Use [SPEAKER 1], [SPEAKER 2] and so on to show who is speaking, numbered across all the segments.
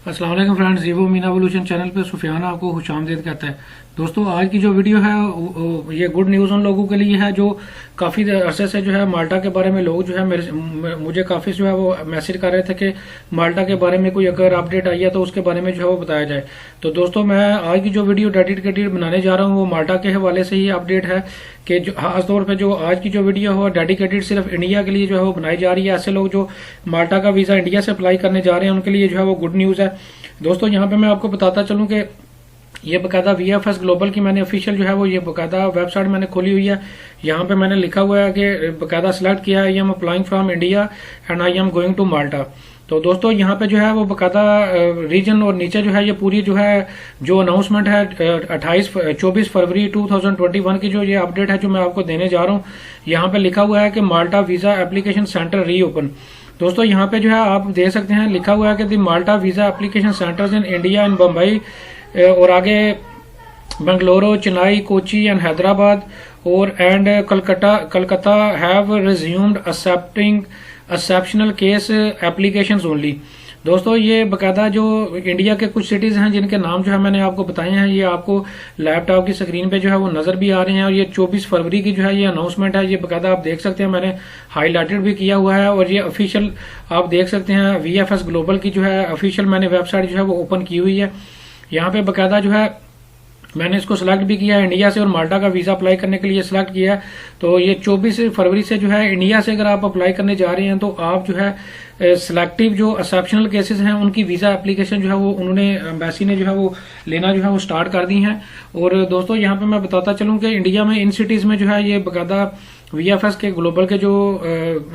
[SPEAKER 1] अस्सलाम वालेकुम friends, Vivo Meena evolution channel पे सुफियान आपको खुशामदीद कहता है। दोस्तों, आज की जो वीडियो है ये गुड न्यूज़ उन लोगों के लिए है जो काफ़ी अरसे से जो है माल्टा के बारे में लोग जो है मुझे काफ़ी जो है वो मैसेज कर रहे थे कि माल्टा के बारे में कोई अगर अपडेट आई है तो उसके बारे में जो है वो बताया जाए। तो दोस्तों, मैं आज की जो वीडियो डेडिकेटेड बनाने जा रहा हूँ वो माल्टा के हवाले से ही अपडेट है कि खासतौर पर जो आज की जो वीडियो हो डेडिकेटेड सिर्फ इंडिया के लिए जो है वो बनाई जा रही है। ऐसे लोग जो माल्टा का वीज़ा इंडिया से अप्लाई करने जा रहे हैं उनके लिए जो है वो गुड न्यूज़ है। दोस्तों, यहाँ पे मैं आपको बताता चलूँ कि ये बकायदा VFS ग्लोबल की मैंने ऑफिशियल जो है वो ये बकायदा वेबसाइट मैंने खोली हुई है। यहाँ पे मैंने लिखा हुआ है कि बकायदा सिलेक्ट किया है I am applying from India and I am going to Malta. तो दोस्तों, यहाँ पे जो है वो बकायदा रीजन और नीचे जो है ये पूरी जो है जो अनाउंसमेंट है 24 फरवरी 2021 की जो ये अपडेट है जो मैं आपको देने जा रहा हूँ। यहाँ पे लिखा हुआ है कि माल्टा वीजा एप्लीकेशन सेंटर रीओपन। दोस्तों, यहाँ पे जो है आप देख सकते हैं लिखा हुआ है कि the Malta visa application centres in India in Bombay और आगे बेंगलुरु, चेन्नई, कोची एंड हैदराबाद और and Calcutta have resumed accepting exceptional case applications only. दोस्तों, ये बकायदा जो इंडिया के कुछ सिटीज हैं जिनके नाम जो है मैंने आपको बताए हैं, ये आपको लैपटॉप की स्क्रीन पे जो है वो नजर भी आ रहे हैं और ये 24 फरवरी की जो है ये अनाउंसमेंट है। ये बकायदा आप देख सकते हैं, मैंने हाईलाइटेड भी किया हुआ है और ये ऑफिशियल आप देख सकते हैं VFS ग्लोबल की जो है ऑफिशियल मैंने वेबसाइट जो है वो ओपन की हुई है। यहाँ पे बकायदा जो है मैंने इसको सिलेक्ट भी किया है इंडिया से और माल्टा का वीजा अप्लाई करने के लिए सिलेक्ट किया है। तो ये 24 फरवरी से जो है इंडिया से अगर आप अप्लाई करने जा रहे हैं तो आप जो है सिलेक्टिव जो एक्सेप्शनल केसेस हैं उनकी वीजा एप्लीकेशन जो है वो उन्होंने एम्बेसी ने जो है वो लेना जो है वो स्टार्ट कर दी हैं। और दोस्तों, यहाँ पे मैं बताता चलूँ कि इंडिया में इन सिटीज में जो है ये बकायदा VFS के ग्लोबल के जो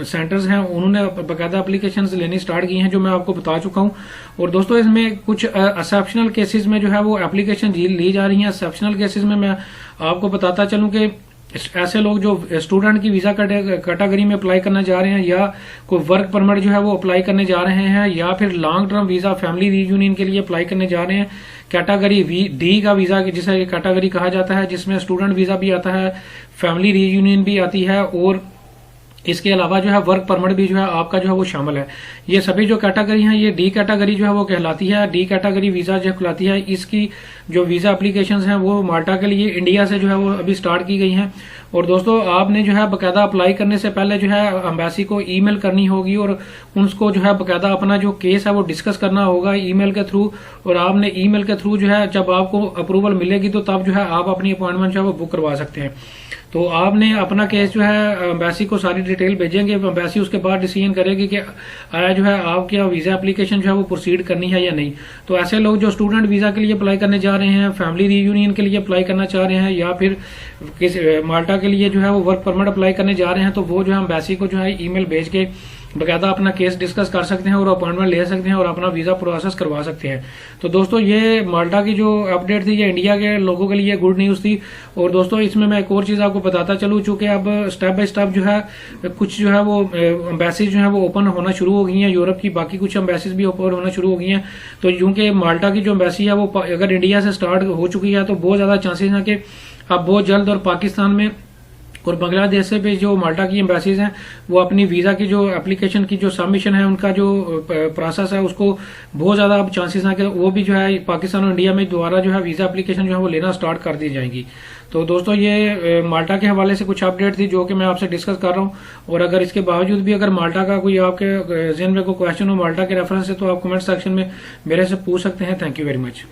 [SPEAKER 1] सेंटर्स हैं उन्होंने बकायदा एप्लीकेशंस लेनी स्टार्ट की हैं जो मैं आपको बता चुका हूं। और दोस्तों, इसमें कुछ एक्सेप्शनल केसेस में जो है वो एप्लीकेशन ली जा रही हैं। एक्सेप्शनल केसेस में मैं आपको बताता चलूं कि ऐसे लोग जो स्टूडेंट की वीजा कैटेगरी में अप्लाई करना जा रहे हैं या कोई वर्क परमिट जो है वो अप्लाई करने जा रहे हैं या फिर long term visa family reunion के लिए अप्लाई करने जा रहे हैं, कैटेगरी D का वीजा जिसे कैटेगरी कहा जाता है, जिसमें स्टूडेंट वीजा भी आता है, फैमिली रीयूनियन भी आती है और इसके अलावा जो है वर्क परमिट भी जो है आपका जो है वो शामिल है। ये सभी जो कैटेगरी हैं ये D कैटेगरी जो है वो कहलाती है। D कैटेगरी वीजा जो कहलाती है, इसकी जो वीजा एप्लीकेशंस हैं वो माल्टा के लिए इंडिया से जो है वो अभी स्टार्ट की गई हैं। और दोस्तों, आपने जो है बकायदा अप्लाई करने से पहले जो है एम्बेसी को ईमेल करनी होगी और उनको जो है बकायदा अपना जो केस है वो डिस्कस करना होगा ईमेल के थ्रू। और आपने ईमेल के थ्रू जो है जब आपको अप्रूवल मिलेगी तो तब जो है आप अपनी अपॉइंटमेंट जो है वो बुक करवा सकते हैं। तो आपने अपना केस जो है एम्बेसी को सारी डिटेल भेजेंगे, एम्बेसी उसके बाद डिसीजन करेगी कि आया जो है आपकी वीजा एप्लीकेशन जो है वो प्रोसीड करनी है या नहीं। तो ऐसे लोग जो स्टूडेंट वीजा के लिए अप्लाई करने जा रहे हैं, फैमिली रीयूनियन के लिए अप्लाई करना चाह रहे हैं या फिर किस माल्टा के लिए जो है वो वर्क परमिट अप्लाई करने जा रहे हैं, तो वो जो है एम्बेसी को जो है ईमेल भेज के बकायदा अपना केस डिस्कस कर सकते हैं और अपॉइंटमेंट ले सकते हैं और अपना वीजा प्रोसेस करवा सकते हैं। तो दोस्तों, ये माल्टा की जो अपडेट थी ये इंडिया के लोगों के लिए गुड न्यूज थी। और दोस्तों, इसमें मैं एक और चीज आपको बताता चलूं, चूंकि अब स्टेप बाय स्टेप जो है कुछ जो है वो एम्बेसीज जो है वो ओपन होना शुरू हो गई हैं, यूरोप की बाकी कुछ एम्बेसीज भी ओपन होना शुरू हो गई हैं। तो यूंकि माल्टा की जो एम्बेसी है वो अगर इंडिया से स्टार्ट हो चुकी है तो बहुत ज्यादा चांसेस हैं कि अब बहुत जल्द और पाकिस्तान में और बांग्लादेश से भी जो माल्टा की एम्बेसीज हैं वो अपनी वीजा की जो एप्लीकेशन की जो सबमिशन है उनका जो प्रोसेस है उसको बहुत ज्यादा अब चांसेस हैं कि वो भी जो है पाकिस्तान और इंडिया में दोबारा जो है वीजा एप्लीकेशन जो है वो लेना स्टार्ट कर दी जाएगी। तो दोस्तों, ये माल्टा के हवाले से कुछ अपडेट थी जो कि मैं आपसे डिस्कस कर रहा हूँ। और अगर इसके बावजूद भी अगर माल्टा का कोई आपके जहन में कोई क्वेश्चन हो माल्टा के रेफरेंस से तो आप कमेंट सेक्शन में मेरे से पूछ सकते हैं। Thank you very much.